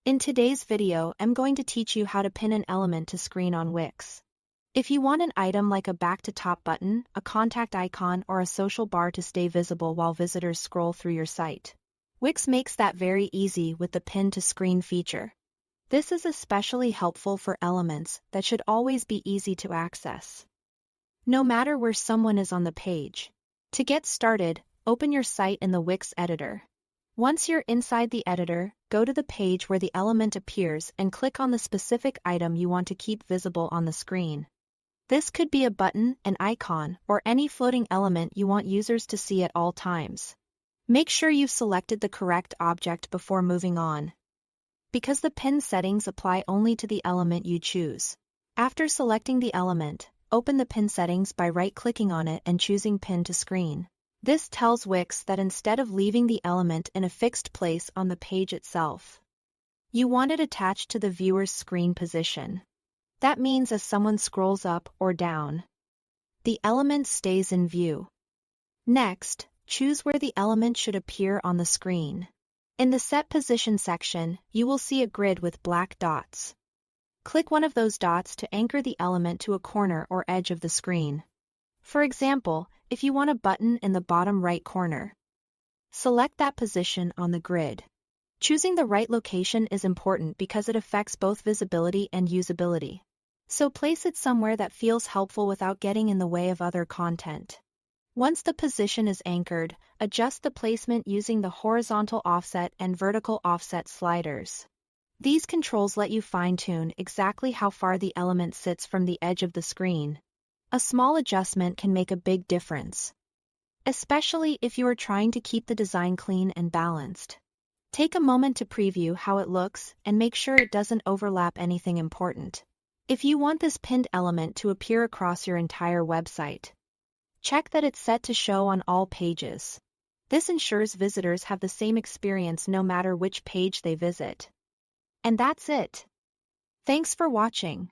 In today's video, I'm going to teach you how to pin an element to screen on Wix. If you want an item like a back-to-top button, a contact icon, or a social bar to stay visible while visitors scroll through your site, Wix makes that very easy with the pin to screen feature. This is especially helpful for elements that should always be easy to access, no matter where someone is on the page. To get started, open your site in the Wix Editor. Once you're inside the editor, go to the page where the element appears and click on the specific item you want to keep visible on the screen. This could be a button, an icon, or any floating element you want users to see at all times. Make sure you've selected the correct object before moving on, because the pin settings apply only to the element you choose. After selecting the element, open the pin settings by right-clicking on it and choosing Pin to Screen. This tells Wix that instead of leaving the element in a fixed place on the page itself, you want it attached to the viewer's screen position. That means as someone scrolls up or down, the element stays in view. Next, choose where the element should appear on the screen. In the Set Position section, you will see a grid with black dots. Click one of those dots to anchor the element to a corner or edge of the screen. For example, if you want a button in the bottom right corner, select that position on the grid. Choosing the right location is important because it affects both visibility and usability. So place it somewhere that feels helpful without getting in the way of other content. Once the position is anchored, adjust the placement using the horizontal offset and vertical offset sliders. These controls let you fine-tune exactly how far the element sits from the edge of the screen. A small adjustment can make a big difference, especially if you are trying to keep the design clean and balanced. Take a moment to preview how it looks and make sure it doesn't overlap anything important. If you want this pinned element to appear across your entire website, check that it's set to show on all pages. This ensures visitors have the same experience no matter which page they visit. And that's it. Thanks for watching.